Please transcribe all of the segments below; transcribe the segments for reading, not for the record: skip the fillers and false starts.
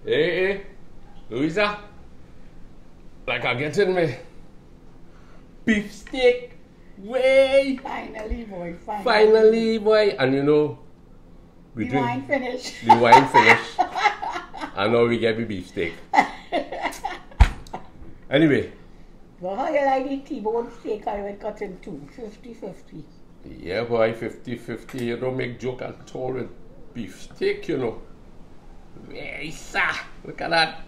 Hey, Louisa, like I getting me beef steak. Way! Finally, boy, finally. Finally, boy. And you know, we The drink wine finished. the wine finish. And now we get the beef steak. Anyway. Well, how you like the T-bone steak I went cut in two? 50-50. Yeah, boy, 50-50. You don't make joke at all with beef steak, you know. Hey, sir. Look at that.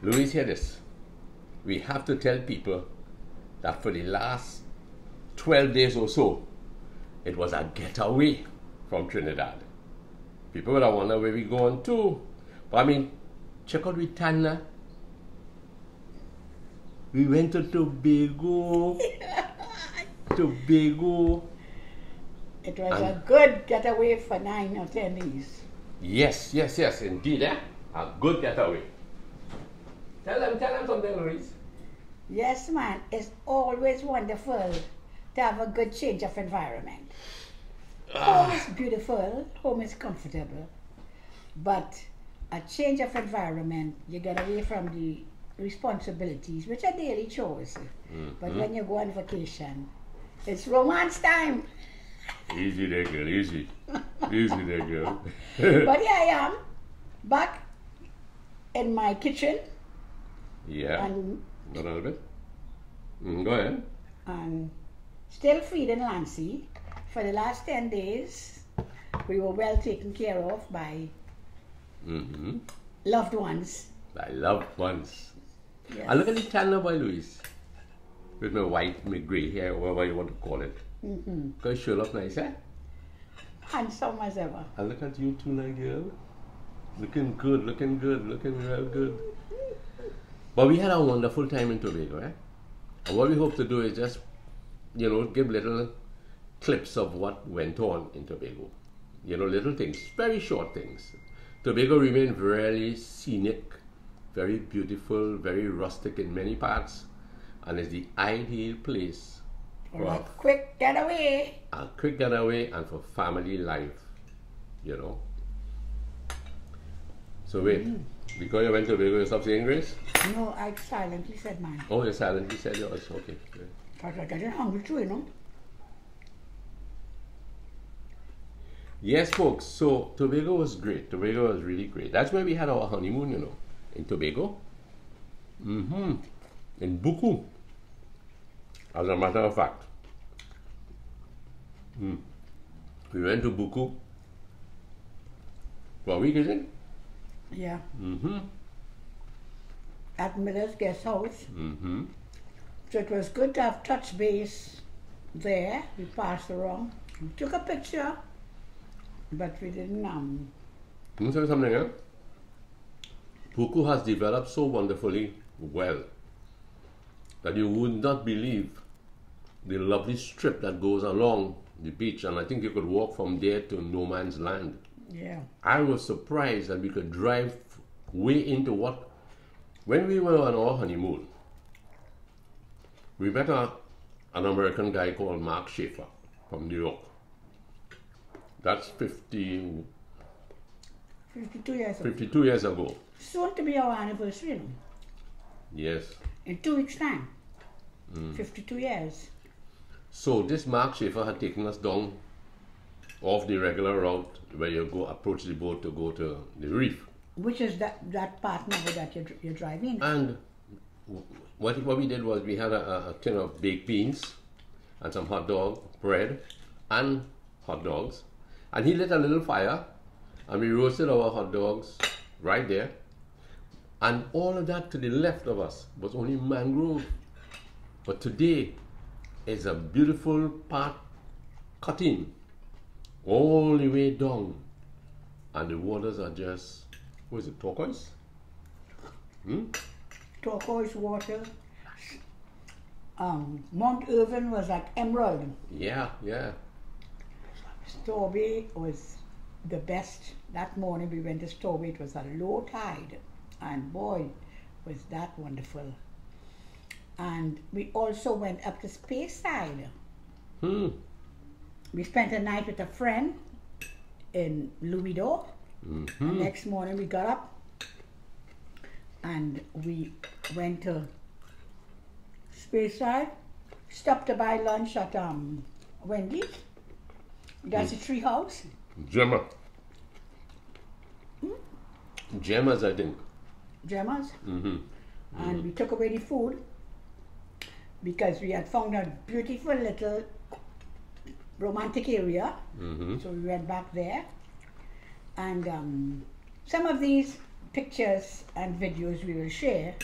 Louis, hear this. We have to tell people that for the last 12 days or so, it was a getaway from Trinidad. People would have wondered where we going to. But I mean, check out with Tanya. We went to Tobago. Tobago. It was a good getaway for 9 or 10 days. Yes, indeed, eh? A good getaway. Tell them something, Louise. Yes, man, it's always wonderful to have a good change of environment. Home is beautiful, home is comfortable, but a change of environment, you get away from the responsibilities, which are daily chores. But when you go on vacation, it's romance time. Easy there, girl, easy. Easy there, girl. But here I am, back in my kitchen. Yeah, And a little bit. Go ahead. and still feeding Lancy. For the last 10 days, we were well taken care of by loved ones. My loved ones. Yes. And look at the Tanya boy, Louise. With my white, my grey hair, whatever you want to call it. Because she look nice, eh? Handsome as ever. And look at you too, my girl. Looking good, looking real good. But we had a wonderful time in Tobago, eh? And what we hope to do is just, you know, give little clips of what went on in Tobago. You know, little things, very short things. Tobago remained very scenic, very beautiful, very rustic in many parts, and is the ideal place For a quick getaway. a quick getaway and for family life, you know. So wait, because you went to Tobago, you stopped saying grace? No, I silently said mine. Oh, you silently said yours, okay. Because I getting hungry too, you know. Yes, folks, so Tobago was great. Tobago was really great. That's where we had our honeymoon, you know, in Tobago. In Buku, as a matter of fact. We went to Buku for a week, is it? Yeah. At Miller's guest house. So it was good to have touch base there. We passed around. We took a picture, but we didn't Let me tell you something, eh? Buku has developed so wonderfully well that you would not believe the lovely strip that goes along the beach, and I think you could walk from there to no man's land. Yeah. I was surprised that we could drive way into what, when we were on our honeymoon, we met an American guy called Mark Schaefer from New York. That's 52 years ago. Soon to be our anniversary, you know. Yes. In 2 weeks' time. 52 years. So this Mark Schaefer had taken us down off the regular route where you go approach the boat to go to the reef. Which is that part now that you're driving. And what we did was we had a tin of baked beans and some hot dog bread and hot dogs. And he lit a little fire and we roasted our hot dogs right there. And all of that to the left of us was only mangrove. But today is a beautiful part cutting all the way down. And the waters are just, what is it, turquoise? Turquoise water. Mount Irvin was like emerald. Yeah. Storby was the best. That morning we went to Storby, it was a low tide, and boy, was that wonderful. And we also went up to Speyside. We spent a night with a friend in Louisville. Mm-hmm. The next morning we got up and we went to Speyside, stopped to buy lunch at Wendy's. That's a tree house. Gemma. Gemma's, I think. Gemma's. Mm-hmm. And we took away the food because we had found a beautiful little romantic area. Mm-hmm. So we went back there. And some of these pictures and videos we will share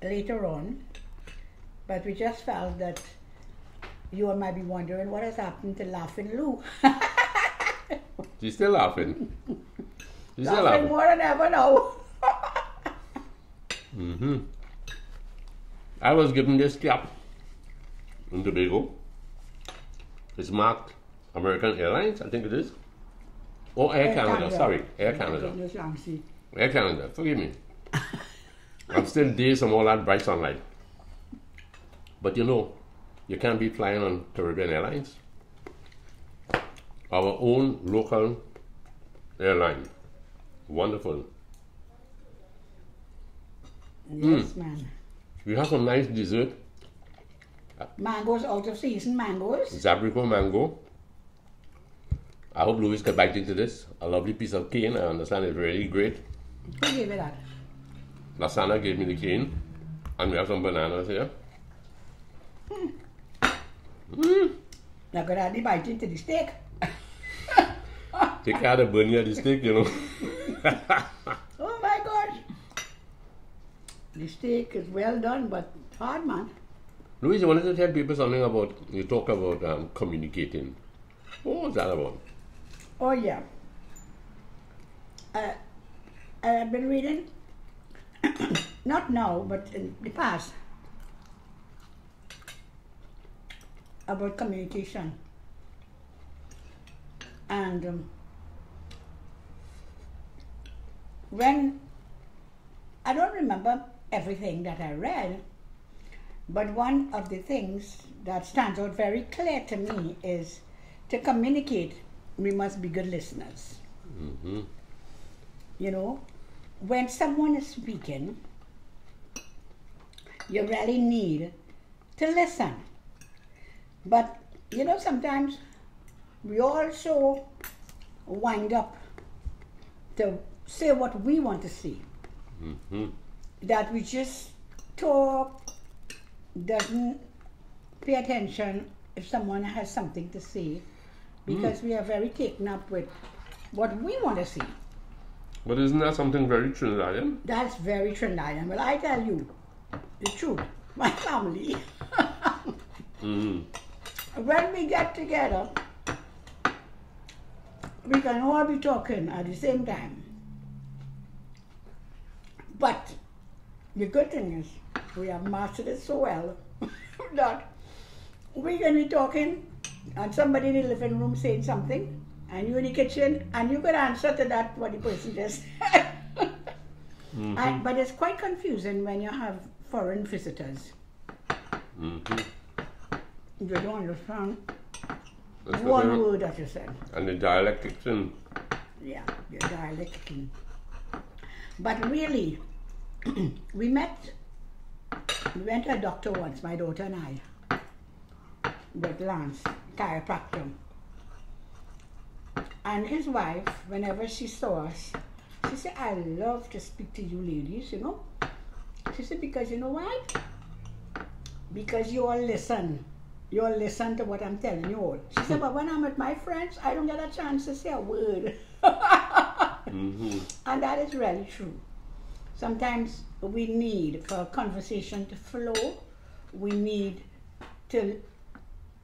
later on. But we just felt that you all might be wondering what has happened to Laughing Lou. She's still laughing. She's still Laughing laughing. more than ever now. Mm-hmm. I was given this cap in Tobago. It's marked American Airlines, I think it is. Oh, Air Canada, sorry. Air Canada. Air Canada, forgive me. I'm still dazed from all that bright sunlight. But you know, you can't be flying on Caribbean Airlines. Our own local airline. Wonderful. Yes, man. We have some nice dessert. Mangoes, out of season mangoes. Zabrico mango. I hope Louis can bite into this. A lovely piece of cane. I understand it's really great. Who gave it that? Lasana gave me the cane. And we have some bananas here. Now could hardly bite into the steak. Take care of the burning of the steak, you know. Oh my gosh. The steak is well done, but hard, man. Louis, you wanted to tell people something about, you talk about communicating. What was that about? Oh yeah. I've been reading, not now, but in the past, about communication. And when, I don't remember everything that I read, but one of the things that stands out very clear to me is to communicate, we must be good listeners. Mm-hmm. You know, when someone is speaking, you really need to listen. But, you know, sometimes we also wind up to say what we want to see. Mm-hmm. That we just talk, doesn't pay attention if someone has something to say, because we are very taken up with what we want to see. But isn't that something very Trinidadian? That's very Trinidadian. Well, I tell you the truth, my family. Mm-hmm. When we get together, we can all be talking at the same time. But the good thing is, we have mastered it so well that we can be talking and somebody in the living room saying something, and you in the kitchen, and you could answer to that what the person just said. Mm-hmm. But it's quite confusing when you have foreign visitors. Mm-hmm. You don't understand That's one what word that you said. and the dialect kicks in. Yeah, your dialect. But really, we went to a doctor once, my daughter and I, with Lance, chiropractor. And his wife, whenever she saw us, she said, I love to speak to you ladies, you know. She said, because you know why? Because you all listen. You all listen to what I'm telling you all. She said, but when I'm with my friends, I don't get a chance to say a word. Mm-hmm. And that is really true. Sometimes we need, for a conversation to flow, we need to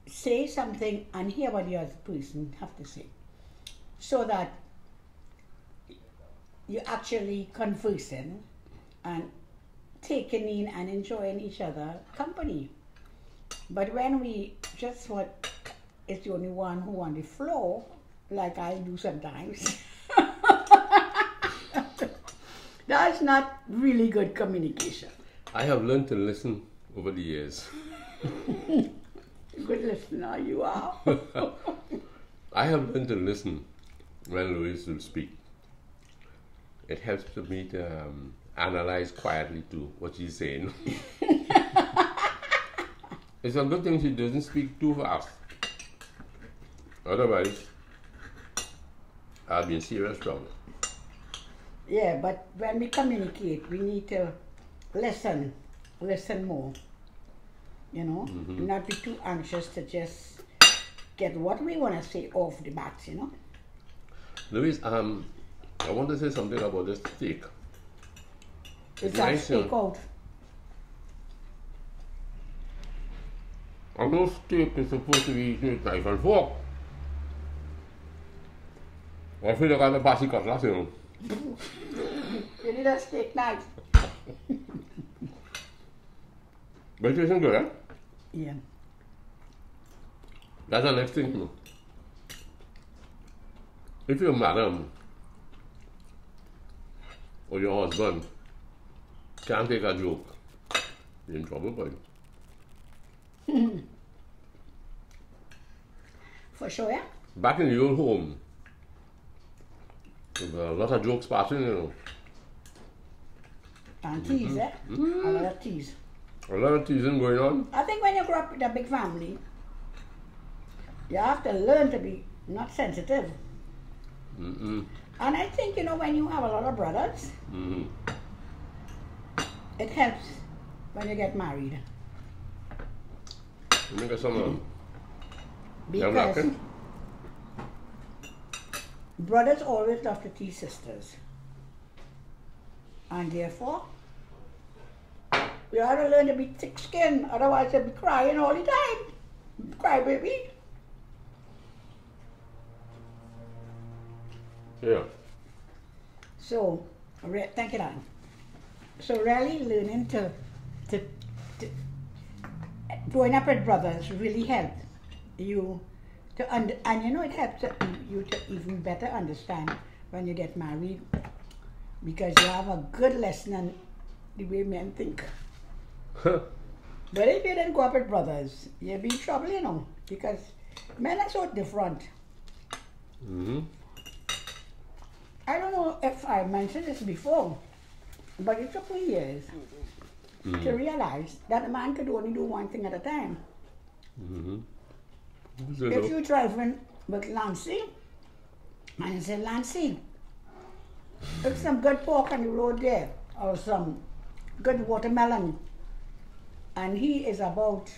say something and hear what the other person have to say, so that you're actually conversing and taking in and enjoying each other's company. But when we just want, it's the only one who on the floor, like I do sometimes, that's not really good communication. I have learned to listen over the years. Good listener, you are. I have learned to listen when Louise will speak. It helps me to analyze quietly too what she's saying. It's a good thing she doesn't speak too fast. Otherwise, I'll be in serious trouble. Yeah, but when we communicate, we need to listen more. You know, not be too anxious to just get what we want to say off the bat, you know. Louise, I want to say something about this steak. It's that Steakout. I know steak is supposed to be eaten with knife and fork. I feel like I'm a passy cutlass, you know. You need a steak knife. But it isn't good, eh? Yeah. That's the next thing, you know. If your madam or your husband can't take a joke, you're in trouble, boy. For sure, yeah? Back in the old home, there were a lot of jokes passing, you know. And tease, eh? A lot of tease. A lot of teasing going on. I think when you grow up with a big family, you have to learn to be not sensitive. And I think, you know, when you have a lot of brothers, it helps when you get married. You make some because brothers always love to tease sisters. And therefore, you have to learn to be thick-skinned, otherwise you'll be crying all the time. Cry, baby. Yeah. So, thank you, Dan. So really learning to growing up with brothers really helped you to and you know it helps you to even better understand when you get married, because you have a good lesson on the way men think. But if you didn't grow up with brothers, you'll be in trouble, you know, because men are so different. I don't know if I mentioned this before, but it took me years to realize that a man could only do one thing at a time. If you're driving with Lancy, and you say, Lancy, put some good pork on the road there, or some good watermelon, and he is about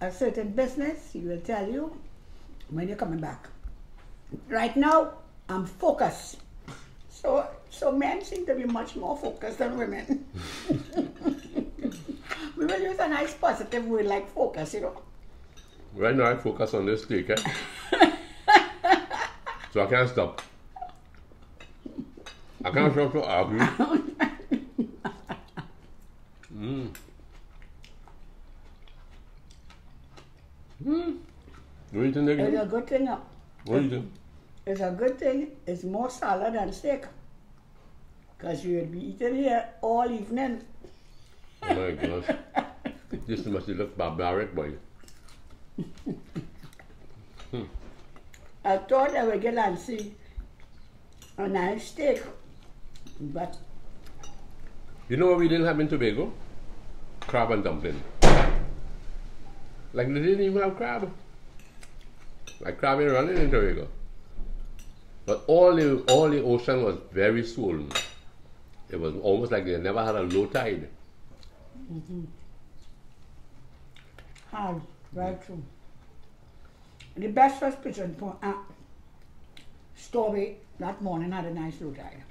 a certain business, he will tell you when you're coming back. Right now, I'm focused. So men seem to be much more focused than women. We will use a nice positive word like focus, you know. Right now I focus on this steak, eh? So I can't stop. I can't stop to argue. What do you think It's a good thing. What do you think? It's a good thing. It's more salad than steak. Because you will be eating here all evening. Oh my gosh. This must look barbaric, boy. I thought I would get Nancy a nice steak, but... You know what we didn't have in Tobago? Crab and dumpling. Like they didn't even have crab. Like crab ain't running in Tobago. But all the ocean was very swollen. It was almost like they never had a low tide. Hard, very true. The best was pigeon Story that morning had a nice low tide.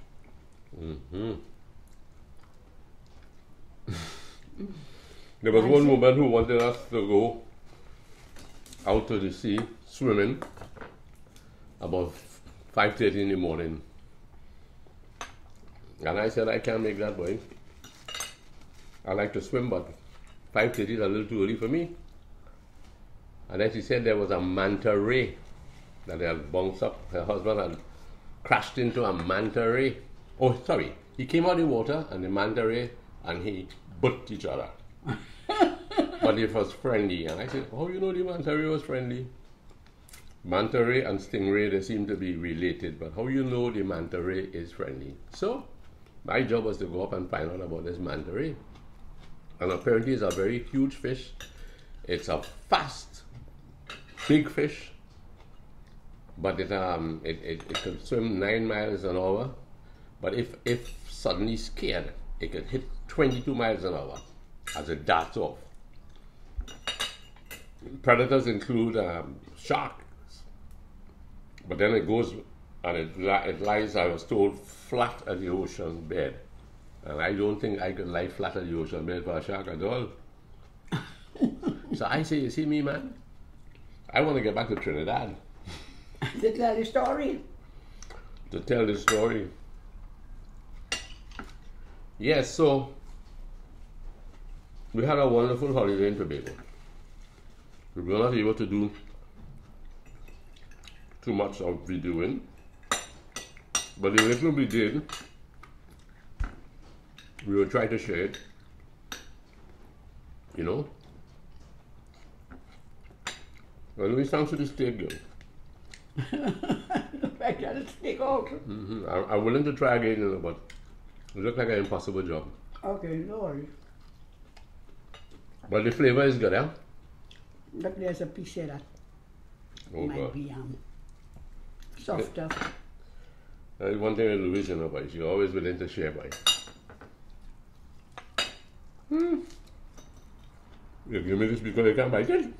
There was one woman who wanted us to go out to the sea swimming about 5:30 in the morning. And I said, I can't make that, boy. I like to swim, but 5:30 is a little too early for me. And then she said there was a manta ray that had bounced up. Her husband had crashed into a manta ray. Oh, sorry. He came out of the water and the manta ray and he butt each other. But it was friendly. And I said, oh, you know the manta ray was friendly. Manta ray and stingray, they seem to be related, but how you know the manta ray is friendly? So, my job was to go up and find out about this manta ray. And apparently it's a very huge fish. It's a fast, big fish, but it can swim 9 miles an hour. But if suddenly scared, it can hit 22 miles an hour as it darts off. Predators include sharks, but then it goes and it lies, I was told, flat at the ocean bed. And I don't think I could lie flat at the ocean bed for a shark at all. So I say, you see me, man? I want to get back to Trinidad. To tell the story. To tell the story. Yes, so we had a wonderful holiday in Tobago. We were not able to do too much of videoing, but the little we did, we will try to share it, you know. Well, we thanks to the steak girl. I got to stick out. I'm willing to try again, you know, but it looked like an impossible job. Okay, no worries. But the flavor is good, huh? But there's a piece here that Oh, might God. be softer. That's one thing with Louise, you know, but she's always willing to share, boy. You give me this because you can't bite it?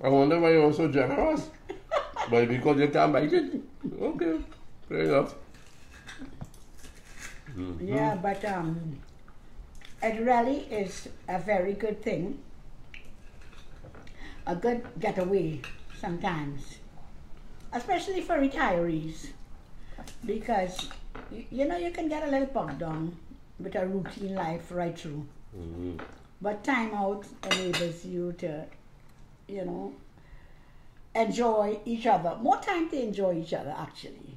I wonder why you're so generous. But because you can't bite it? Okay, fair enough. Yeah, but it really is a very good thing. A good getaway sometimes, especially for retirees, because you know you can get a little bogged down with a routine life right through. But time out enables you to, you know, enjoy each other. More time to enjoy each other actually,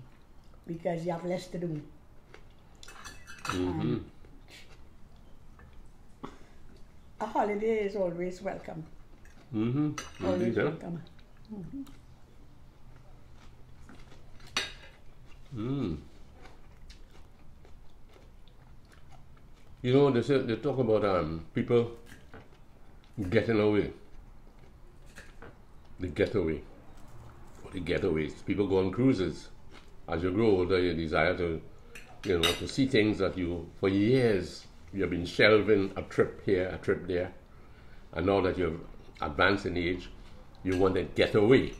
because you have less to do. A holiday is always welcome. Always Indeed, huh? welcome. You know, they talk about people getting away. The getaway. Or the getaways. People go on cruises. As you grow older, you desire to, you know, to see things that you, for years, you have been shelving a trip here, a trip there. And now that you've advanced in age, you want to get away.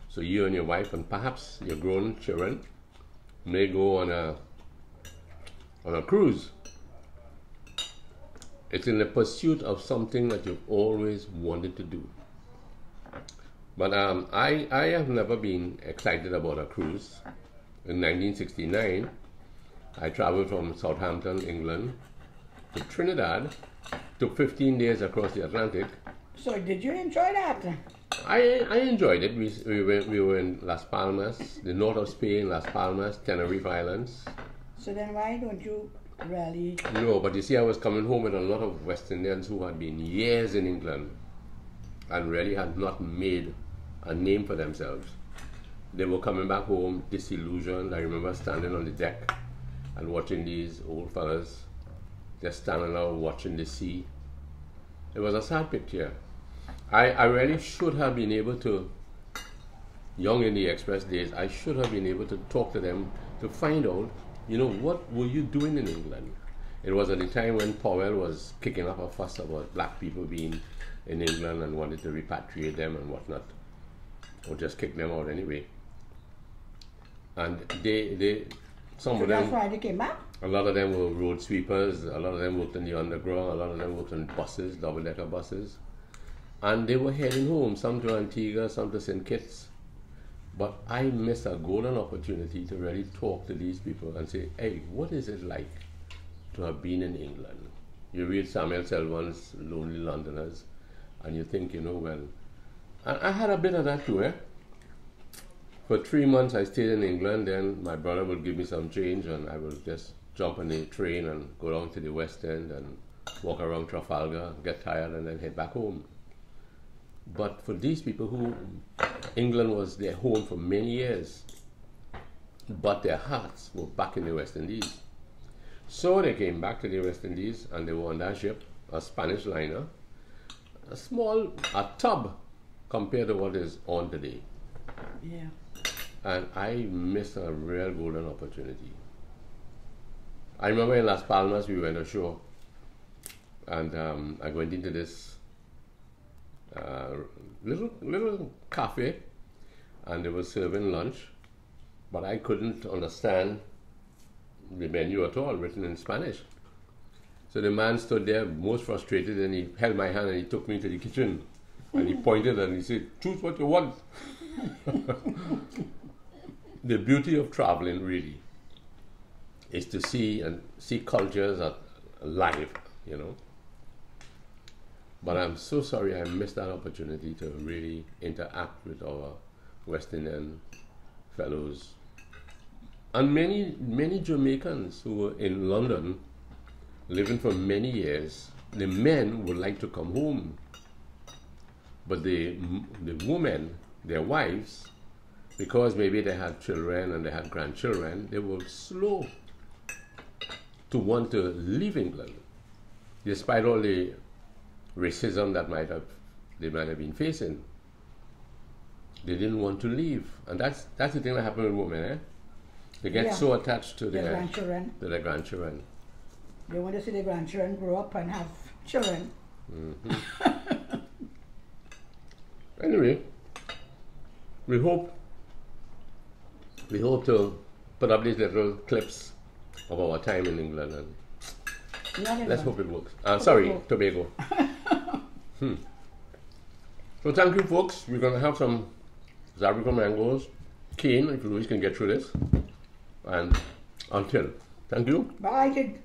So you and your wife and perhaps your grown children may go on a cruise. It's in the pursuit of something that you've always wanted to do. But I have never been excited about a cruise. In 1969, I traveled from Southampton, England, to Trinidad. Took 15 days across the Atlantic. So did you enjoy that? I enjoyed it. We were in Las Palmas, the north of Spain, Las Palmas, Tenerife Islands. So then why don't you really? No, but you see, I was coming home with a lot of West Indians who had been years in England and really had not made a name for themselves. They were coming back home disillusioned. I remember standing on the deck and watching these old fellas just standing out watching the sea. It was a sad picture. I really should have been able to, young in the express days, I should have been able to talk to them to find out, you know, what were you doing in England? It was at the time when Powell was kicking up a fuss about black people being in England and wanted to repatriate them and whatnot, or just kick them out anyway. And some So of that's them, why they came back? a lot of them were road sweepers, a lot of them worked in the underground, a lot of them worked on buses, double-decker buses. And they were heading home, some to Antigua, some to St. Kitts. But I missed a golden opportunity to really talk to these people and say, hey, what is it like to have been in England? You read Samuel Selwyn's Lonely Londoners, and you think, you know, well, I had a bit of that too, eh? For 3 months I stayed in England, then my brother would give me some change and I would just jump on the train and go down to the West End and walk around Trafalgar, get tired, and then head back home. But for these people who England was their home for many years, but their hearts were back in the West Indies. So they came back to the West Indies and they were on that ship, a Spanish liner, a tub compared to what is on today. Yeah. And I missed a real golden opportunity. I remember in Las Palmas we went ashore and I went into this little cafe and they were serving lunch, but I couldn't understand the menu at all, written in Spanish. So the man stood there most frustrated and he held my hand and he took me to the kitchen and he pointed and he said, choose what you want. The beauty of traveling really is to see cultures live, you know. But I'm so sorry I missed that opportunity to really interact with our West Indian fellows. And many Jamaicans who were in London living for many years, the men would like to come home. But the women, their wives, because maybe they had children and they had grandchildren, they were slow to want to leave England, despite all the racism that they might have been facing. They didn't want to leave, and that's the thing that happened with women. They get so attached to their grandchildren. They want to see their grandchildren grow up and have children. Mm-hmm. Anyway, we hope to put up these little clips of our time in England, and let's hope it works. Sorry, Tobago. So thank you, folks. We're going to have some Zabrico mangoes, cane, if Louise can get through this. And until. Thank you. Bye, kid.